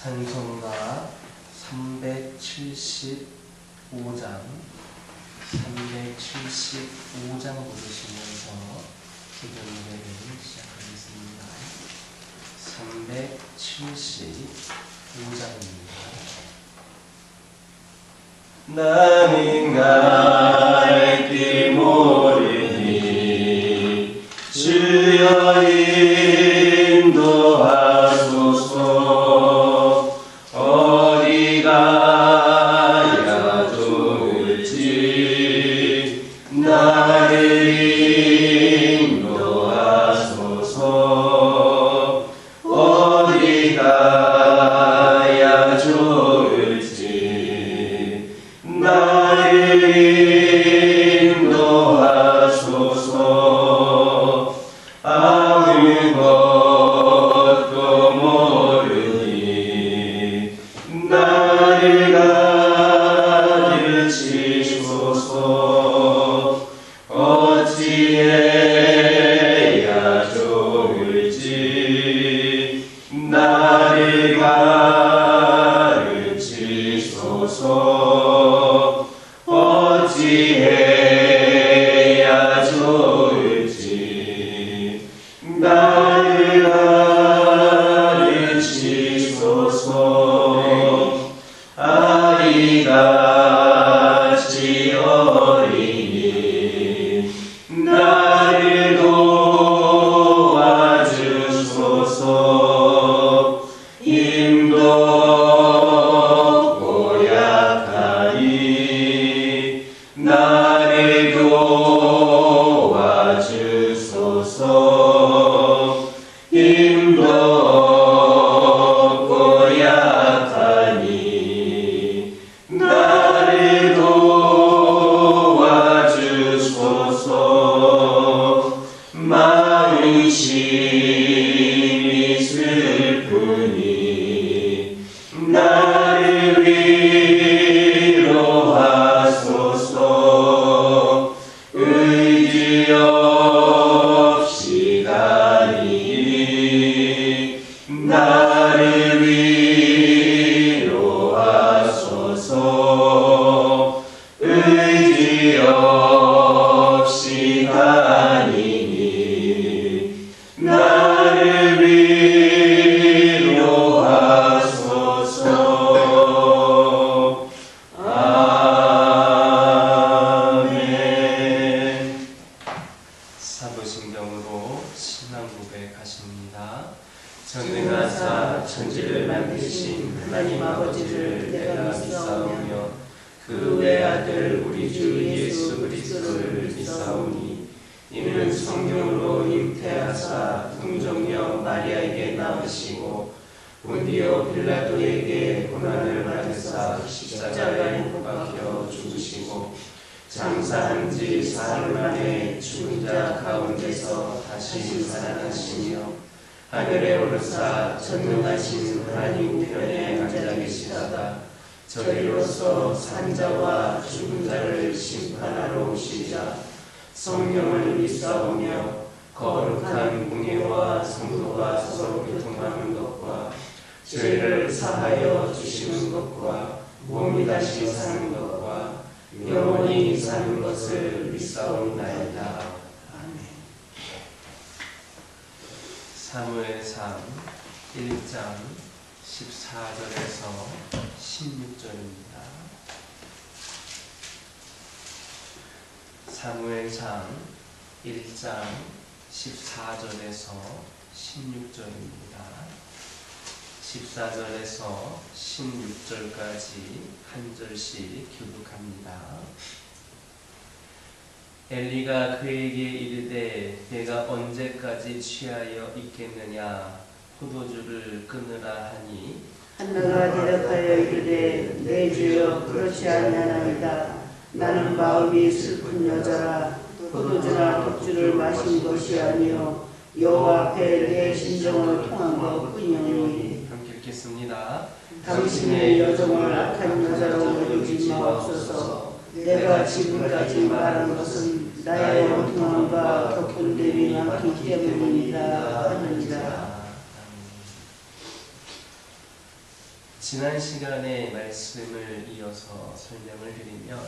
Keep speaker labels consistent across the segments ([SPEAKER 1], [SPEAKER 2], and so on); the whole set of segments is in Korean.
[SPEAKER 1] 찬송가 375장 부르시면서 기도 노래를 시작하겠습니다. 375장입니다. 나는 갈 길 모르니 주여 인도하소서. 어디 가야 좋을지 나를 인도하소서. 어디 가야 좋을지 나를 인도하소서. 아무것도 모르니 나를 가르치소서. 어찌해야 좋을지 나를 가르치소서. 어찌해야 좋을지 나를 가르치소서. 아이같이 어리니 나를 도와주소서. 힘도 없고 약하니 나를 도와주소서. 힘도 없고 약하니 나를 도와주소서. 마음 심히 슬프니 나를 위로하소서. 의지 없이 가니 나를 위로하소서. 의지 없이 가니 나를 위로하소서. 아멘. 사도신경으로 신앙 고백하십니다. 전능하사 천지를 만드신 하나님 아버지를 내가 믿사오며 그 외아들 우리 주 예수 그리스도를 믿사오니 이는 성령으로 잉태하사 동정녀 마리아에게 낳으시고 본디오 빌라도에게 고난을 받으사 십자가에 못 박혀 죽으시고 장사한 지 사흘 만에 죽은 자 가운데서 다시 살아나시며 하늘에 오르사 전능하신 하나님 우편에 앉아 계시다가 저희로서 산자와 죽은 자를 심판하러 오시자 성령을 믿사오며 거룩한 공예와 성도가 서로 교통하는 것과 죄를 사하여 주시는 것과 몸이 다시 사는 것과 영원히 사는 것을 믿사옵나이다. 아멘. 사무엘상 1장 14절에서 16절입니다. 사무엘상 1장 14절에서 16절입니다. 14절에서 16절까지 한 절씩 교독합니다. 엘리가 그에게 이르되 내가 언제까지 취하여 있겠느냐 포도주를 끊으라 하니
[SPEAKER 2] 한나가 대답하여 이르되 내 주여 그렇지 아니하나이다. 나는 마음이 슬픈 여자라 포도주나 독주를 마신 것이 아니요 여호와 앞에 내 심정을 통한 것뿐이오니.
[SPEAKER 1] 함께 읽겠습니다.
[SPEAKER 2] 당신의 여정을 악한 여자로 여기지 마옵소서. 내가 지금까지 말한 것은 나의 원통함과 덕분됨이 많기 때문이다 하느니라.
[SPEAKER 1] 지난 시간의 말씀을 이어서 설명을 드리면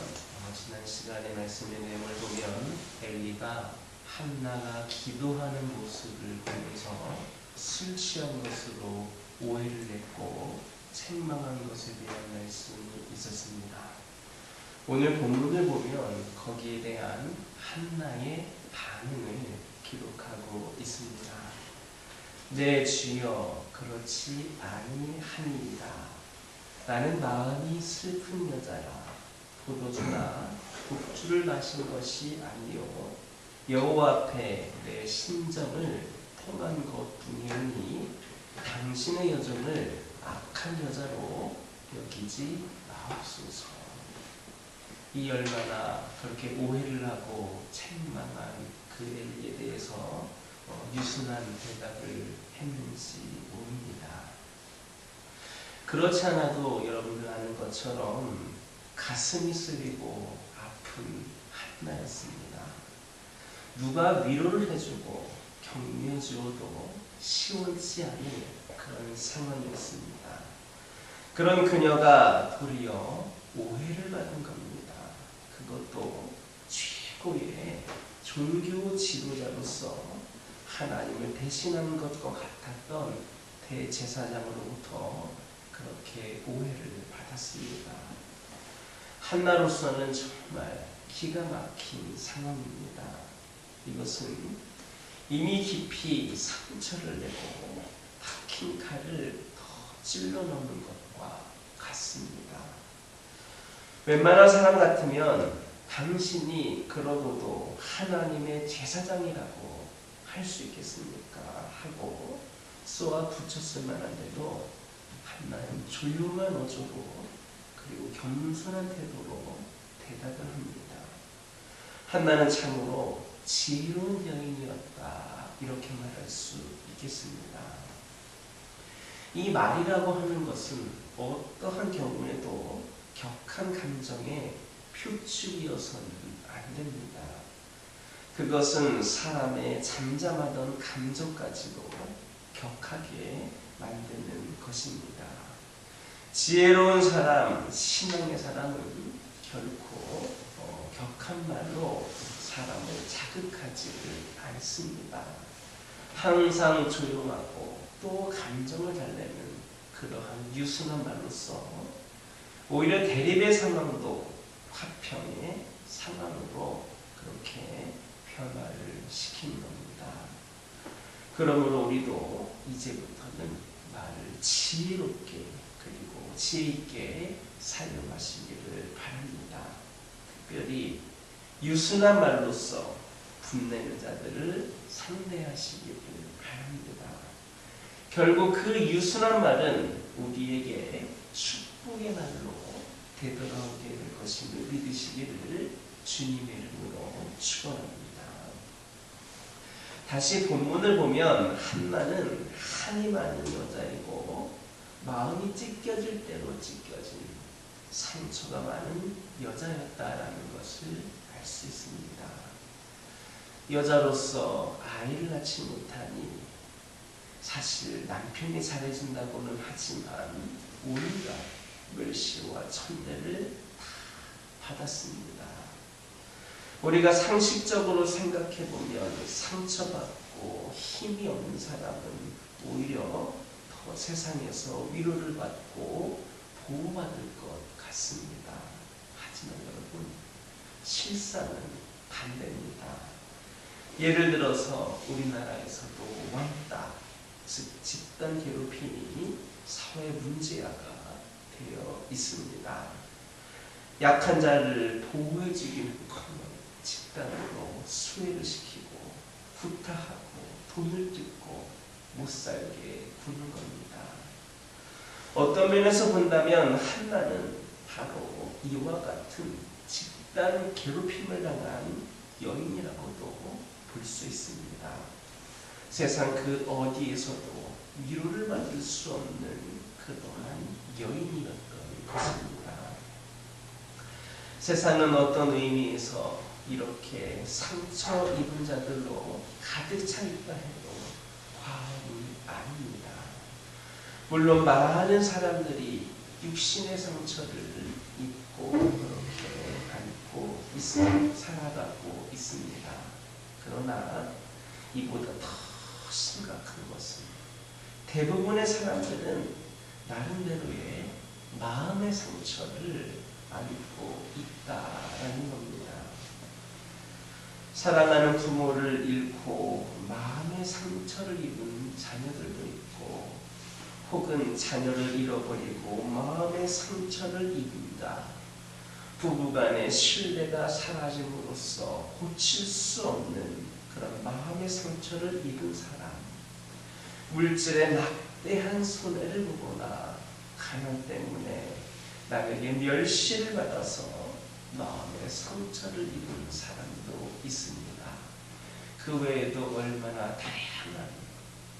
[SPEAKER 1] 지난 시간의 말씀의 내용을 보면 엘리가 한나가 기도하는 모습을 보면서 술 취한 것으로 오해를 냈고 책망한 것에 대한 말씀이 있었습니다. 오늘 본문을 보면 거기에 대한 한나의 반응을 기록하고 있습니다. 내 주여 그렇지 아니하니이다. 나는 마음이 슬픈 여자야. 포도주나 독주를 마신 것이 아니요 여호와 앞에 내 심정을 통한 것뿐이니 당신의 여정을 악한 여자로 여기지 마옵소서. 이 얼마나 그렇게 오해를 하고 책망한 그 엘리에 대해서 유순한 대답을 했는지 모릅니다. 그렇지 않아도 여러분들 아는 것처럼 가슴이 쓰리고 아픈 한나였습니다. 누가 위로를 해주고 격려해 주어도 시원치 않은 그런 상황이었습니다. 그런 그녀가 도리어 오해를 받은 겁니다. 그것도 최고의 종교 지도자로서 하나님을 대신하는 것과 같았던 대제사장으로부터 그렇게 오해를 받았습니다. 한나로서는 정말 기가 막힌 상황입니다. 이것은 이미 깊이 상처를 내고 박힌 칼을 더 찔러 넣는 것과 같습니다. 웬만한 사람 같으면 당신이 그러고도 하나님의 제사장이라고 할 수 있겠습니까? 하고 쏘아 붙였을 만한데도 한나는 조용한 어조로 그리고 겸손한 태도로 대답을 합니다. 한나는 참으로 지혜로운 여인이었다 이렇게 말할 수 있겠습니다. 이 말이라고 하는 것은 어떠한 경우에도 격한 감정의 표출이어서는 안 됩니다. 그것은 사람의 잠잠하던 감정까지도 격하게 만드는 것입니다. 지혜로운 사람, 신앙의 사람은 결코 격한 말로 사람을 자극하지를 않습니다. 항상 조용하고 또 감정을 달래는 그러한 유순한 말로서 오히려 대립의 상황도 화평의 상황으로 그렇게 변화를 시키는 겁니다. 그러므로 우리도 이제부터는 말을 지혜롭게 그리고 지혜 있게 사용하시기를 바랍니다. 특별히 유순한 말로서 분내는 자들을 상대하시기를 바랍니다. 결국 그 유순한 말은 우리에게 축복의 말로 되돌아오게 될 것임을 믿으시기를 주님의 이름으로 축원합니다. 다시 본문을 보면 한나는 한이 많은 여자이고 마음이 찢겨질 대로 찢겨진 상처가 많은 여자였다라는 것을 알 수 있습니다. 여자로서 아이를 낳지 못하니 사실 남편이 잘해준다고는 하지만 온갖 멸시와 천대를 다 받았습니다. 우리가 상식적으로 생각해보면 상처받고 힘이 없는 사람은 오히려 더 세상에서 위로를 받고 보호받을 것 같습니다. 하지만 여러분, 실상은 반대입니다. 예를 들어서 우리나라에서도 왕따, 즉 집단 괴롭힘이 사회 문제화가 되어 있습니다. 약한 자를 보호해주기는커녕 집단으로 수혜를 시키고 구타하고 돈을 뜯고 못살게 구는 겁니다. 어떤 면에서 본다면 한나는 바로 이와 같은 집단 괴롭힘을 당한 여인이라고도 볼 수 있습니다. 세상 그 어디에서도 위로를 받을 수 없는 그러한 여인이었던 것입니다. 세상은 어떤 의미에서 이렇게 상처 입은 자들로 가득 차 있다 해도 과언이 아닙니다. 물론 많은 사람들이 육신의 상처를 입고 그렇게 안고 살아가고 있습니다. 그러나 이보다 더 심각한 것은 대부분의 사람들은 나름대로의 마음의 상처를 안고 있다라는 겁니다. 사랑하는 부모를 잃고 마음의 상처를 입은 자녀들도 있고, 혹은 자녀를 잃어버리고 마음의 상처를 입는다. 부부간의 신뢰가 사라짐으로써 고칠 수 없는 그런 마음의 상처를 입은 사람, 물질의 막대한 손해를 보거나 가난 때문에 남에게 멸시를 받아서 마음의 상처를 입은 사람도 있습니다. 그 외에도 얼마나 다양한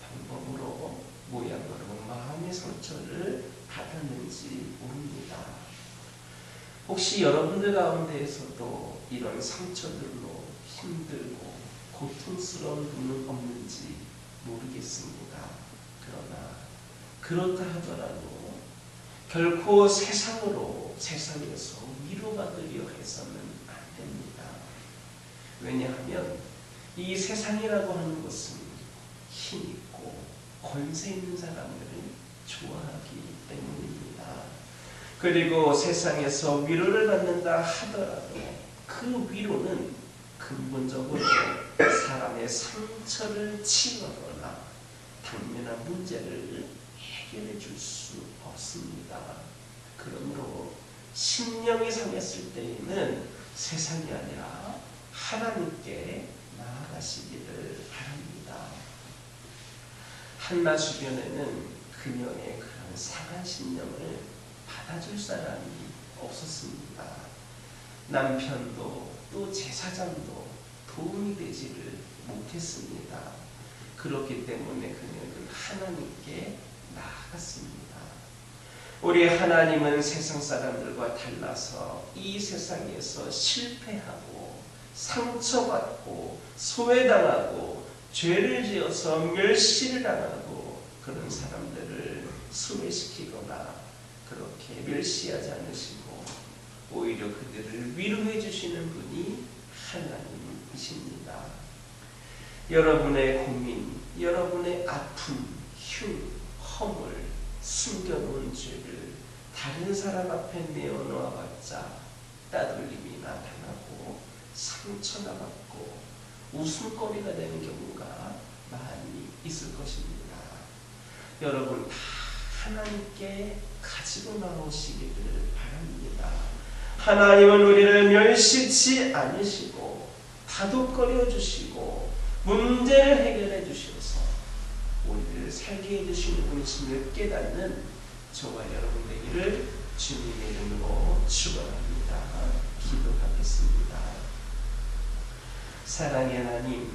[SPEAKER 1] 방법으로 모양으로 마음의 상처를 받았는지 모릅니다. 혹시 여러분들 가운데에서도 이런 상처들로 힘들고 고통스러운 분은 없는지 모르겠습니다. 그러나 그렇다 하더라도 결코 세상에서 위로받으려 해서는 안 됩니다. 왜냐하면 이 세상이라고 하는 것은 힘있고 권세 있는 사람들을 좋아하기 때문입니다. 그리고 세상에서 위로를 받는다 하더라도 그 위로는 근본적으로 사람의 상처를 치유하거나 당면한 문제를 해결해 줄 수 없습니다. 그러므로 심령이 상했을 때에는 세상이 아니라 하나님께 나아가시기를 바랍니다. 한나 주변에는 그녀의 그런 상한 심령을 받아줄 사람이 없었습니다. 남편도 또 제사장도 도움이 되지를 못했습니다. 그렇기 때문에 그녀는 하나님께 나아갔습니다. 우리 하나님은 세상 사람들과 달라서 이 세상에서 실패하고 상처받고 소외당하고 죄를 지어서 멸시를 당하고 그런 사람들을 소외시키거나 그렇게 멸시하지 않으시고 오히려 그들을 위로해 주시는 분이 하나님이십니다. 여러분의 고민, 여러분의 아픔, 흉, 허물, 숨겨놓은 죄를 다른 사람 앞에 내어놓아봤자 따돌림이 나타나고 상처가 받고 웃음거리가 되는 경우가 많이 있을 것입니다. 여러분 다 하나님께 가지고 나오시기를 바랍니다. 하나님은 우리를 멸시치 않으시고 다독거려 주시고 문제를 해결해 주셔서 우리를 살게 해주시는 분이심을 깨닫는 저와 여러분 되기를 주님의 이름으로 축원합니다. 기도하겠습니다. 사랑의 하나님,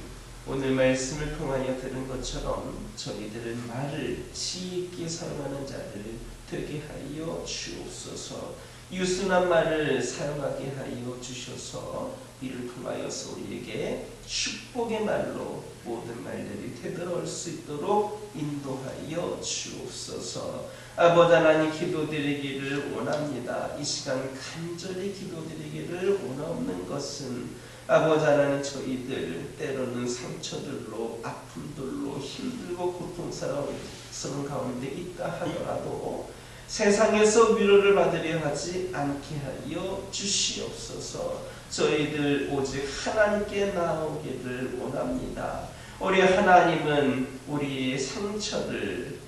[SPEAKER 1] 오늘 말씀을 통하여 들은 것처럼 저희들은 말을 지혜 있게 사용하는 자를 되게 하여 주옵소서. 유순한 말을 사용하게 하여 주셔서 이를 통하여서 우리에게 축복의 말로 모든 말들이 되돌아올 수 있도록 인도하여 주옵소서. 아버지 하나님, 기도드리기를 원합니다. 이 시간 간절히 기도드리기를 원하는 것은 아버지 하나님, 저희들 때로는 상처들로 아픔들로 힘들고 고통스러운 가운데 있다 하더라도 세상에서 위로를 받으려 하지 않게 하여 주시옵소서. 저희들 오직 하나님께 나오기를 원합니다. 우리 하나님은 우리의 상처를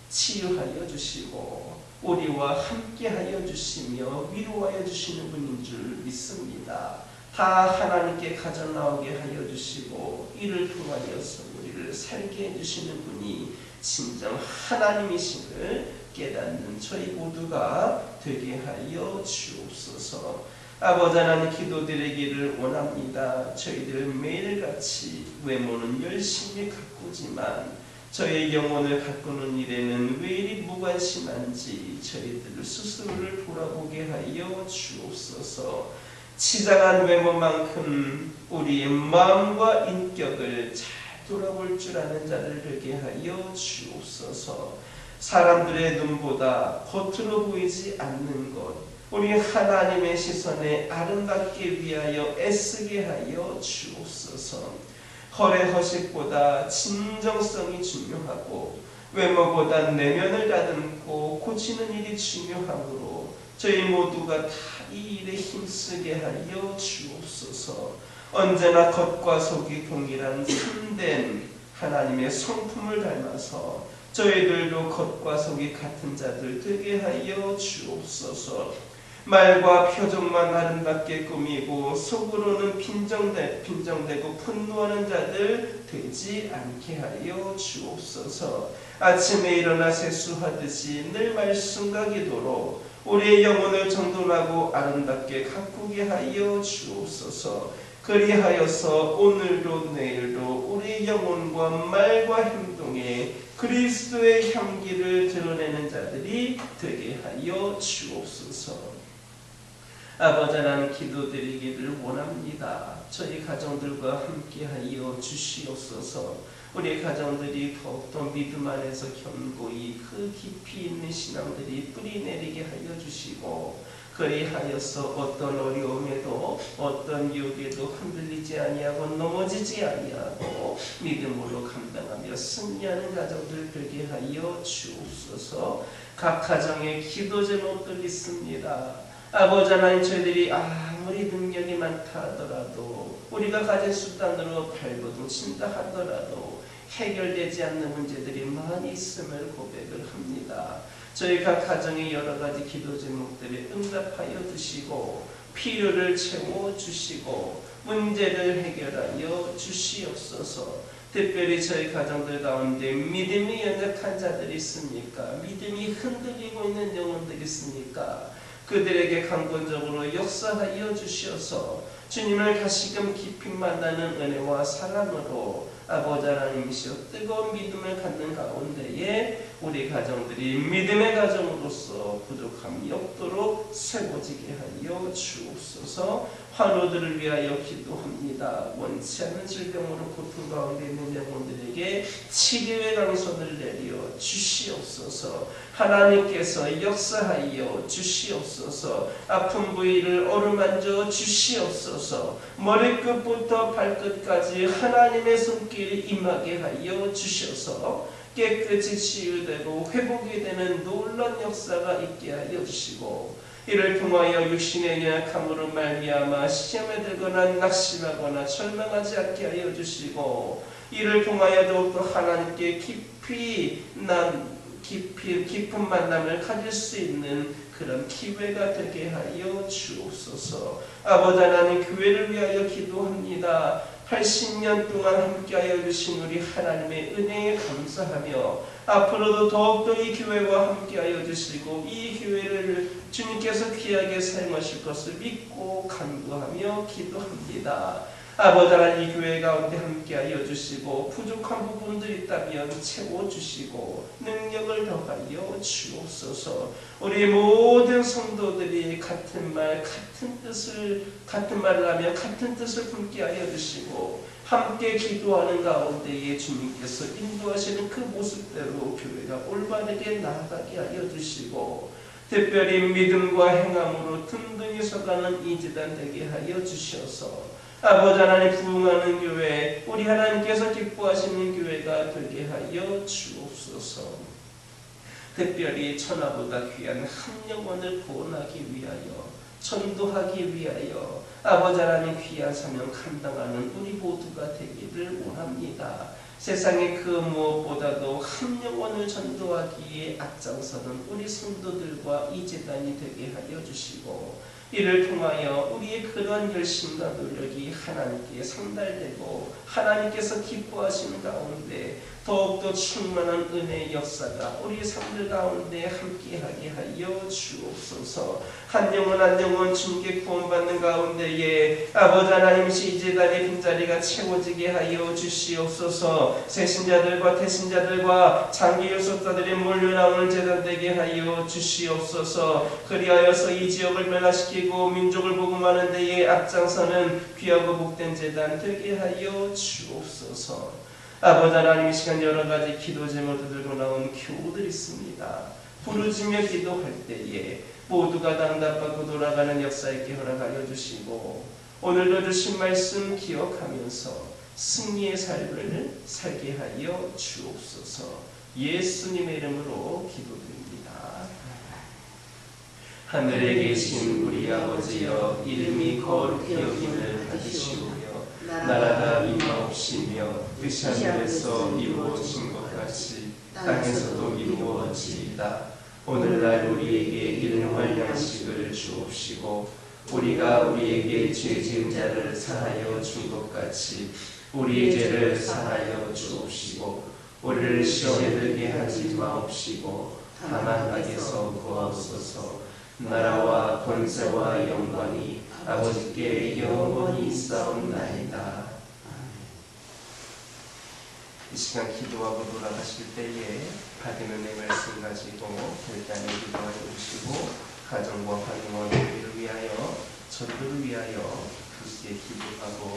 [SPEAKER 1] 치유하여 주시고 우리와 함께하여 주시며 위로하여 주시는 분인 줄 믿습니다. 다 하나님께 가져나오게 하여 주시고 이를 통하여서 우리를 살게 해주시는 분이 진정 하나님이심을 깨닫는 저희 모두가 되게 하여 주옵소서. 아버지 하나님, 기도드리기를 원합니다. 저희들은 매일같이 외모는 열심히 가꾸지만 저희 영혼을 가꾸는 일에는 왜 이리 무관심한지 저희들 스스로를 돌아보게 하여 주옵소서. 치장한 외모만큼 우리의 마음과 인격을 잘 돌아볼 줄 아는 자를 되게 하여 주옵소서. 사람들의 눈보다 겉으로 보이지 않는 것, 우리 하나님의 시선에 아름답게 위하여 애쓰게 하여 주옵소서. 허례 허식보다 진정성이 중요하고 외모보다 내면을 다듬고 고치는 일이 중요하므로 저희 모두가 다 이 일에 힘쓰게 하여 주옵소서. 언제나 겉과 속이 동일한 참된 하나님의 성품을 닮아서 저희들도 겉과 속이 같은 자들 되게 하여 주옵소서. 말과 표정만 아름답게 꾸미고 속으로는 빈정대고 분노하는 자들 되지 않게 하여 주옵소서. 아침에 일어나 세수하듯이 늘 말씀과 기도로 우리의 영혼을 정돈하고 아름답게 가꾸게 하여 주옵소서. 그리하여서 오늘도 내일도 우리 영혼과 말과 행동에 그리스도의 향기를 드러내는 자들이 되게 하여 주옵소서. 아버지 하나님, 기도드리기를 원합니다. 저희 가정들과 함께하여 주시옵소서. 우리 가정들이 더욱더 믿음 안에서 견고히 그 깊이 있는 신앙들이 뿌리내리게 하여 주시고, 그리하여서 어떤 어려움에도 어떤 유혹에도 흔들리지 아니하고 넘어지지 아니하고 믿음으로 감당하며 승리하는 가정들 되게 하여 주옵소서. 각 가정에 기도 제목들 있습니다. 아버지 하나님, 저희들이 아무리 능력이 많다 하더라도, 우리가 가진 수단으로 발버둥 친다 하더라도 해결되지 않는 문제들이 많이 있음을 고백을 합니다. 저희 각 가정의 여러 가지 기도 제목들에 응답하여 주시고 필요를 채워주시고 문제를 해결하여 주시옵소서. 특별히 저희 가정들 가운데 믿음이 연약한 자들이 있습니까? 믿음이 흔들리고 있는 영혼들이 있습니까? 그들에게 강권적으로 역사하여 주시어서 주님을 다시금 깊이 만나는 은혜와 사랑으로 아버지 하나님이시여 뜨거운 믿음을 갖는 가운데에 우리 가정들이 믿음의 가정으로서 부족함이 없도록 세워지게 하여 주옵소서. 환우들을 위하여 기도합니다. 원치 않는 질병으로 고통 가운데 있는 영혼들에게 치료의 강선을 내려 주시옵소서. 하나님께서 역사하여 주시옵소서. 아픈 부위를 어루만져 주시옵소서. 머리끝부터 발끝까지 하나님의 손길이 임하게 하여 주셔서 깨끗이 치유되고 회복이 되는 놀라운 역사가 있게 하여 주시고, 이를 통하여 육신의 연약함으로 말미암아 시험에 들거나 낙심하거나 절망하지 않게 하여 주시고, 이를 통하여 더욱더 하나님께 깊은 만남을 가질 수 있는 그런 기회가 되게 하여 주옵소서. 아버지 하나님, 교회를 위하여 기도합니다. 80년 동안 함께하여 주신 우리 하나님의 은혜에 감사하며 앞으로도 더욱더 이 교회와 함께하여 주시고 이 교회를 주님께서 귀하게 사용하실 것을 믿고 간구하며 기도합니다. 아버지 하나님, 이 교회 가운데 함께하여 주시고 부족한 부분들이 있다면 채워주시고 능력을 더하여 주옵소서. 우리 모든 성도들이 같은 말을 하며 같은 뜻을 품게 하여 주시고 함께 기도하는 가운데에 주님께서 인도하시는 그 모습대로 교회가 올바르게 나아가게 하여 주시고, 특별히 믿음과 행함으로 든든히 서가는 이 제단 되게 하여 주셔서 아버지 하나님, 부흥하는 교회, 우리 하나님께서 기뻐하시는 교회가 되게 하여 주옵소서. 특별히 천하보다 귀한 한 영혼을 구원하기 위하여, 전도하기 위하여 아버지 하나님 귀한 사명 감당하는 우리 모두가 되기를 원합니다. 세상의 그 무엇보다도 한 영혼을 전도하기에 앞장서는 우리 성도들과 이 제단이 되게 하여 주시고, 이를 통하여 우리의 그러한 열심과 노력이 하나님께 상달되고 하나님께서 기뻐하시는 가운데 더욱더 충만한 은혜의 역사가 우리 삶들 가운데 함께하게 하여 주옵소서. 한 영혼 한 영혼 주님께 구원받는 가운데에 아버지 하나님이시 이 제단의 빈자리가 채워지게 하여 주시옵소서. 세신자들과 태신자들과 장기 요속자들이 몰려나오는 제단 되게 하여 주시옵소서. 그리하여서 이 지역을 변화시키고 민족을 복음하는 데에 앞장서는 귀하고 복된 제단 되게 하여 주옵소서. 아버지 하나님, 이 시간 여러 가지 기도 제목을 들고 나온 교우들이 있습니다. 부르짖며 기도할 때에 모두가 응답받고 돌아가는 역사 있게 허락하여 주시고, 오늘도 주신 말씀 기억하면서 승리의 삶을 살게 하여 주옵소서. 예수님의 이름으로 기도드립니다. 하늘에 계신 우리 아버지여, 이름이 거룩히 여김을 받으시오며 나라가 임하옵시며 뜻이 하늘에서 이루어진 것 같이 땅에서도 이루어지이다. 오늘날 우리에게 일용할 양식을 주옵시고, 우리가 우리에게 죄 지은 자를 사하여 준 것 같이 우리의 죄를 사하여 주옵시고, 우리를 시험에 들게 하지 마옵시고 다만 악에서 구하옵소서. 나라와 권세와 영광이 아버지께 영원히 있사옵나이다. 이 시간 기도하고 돌아가실 때에 받은 은혜 말씀 가지고 결단에 기도하여 주시고, 가정과 환경과 교회를 위하여, 전도를 위하여 굳게 기도하고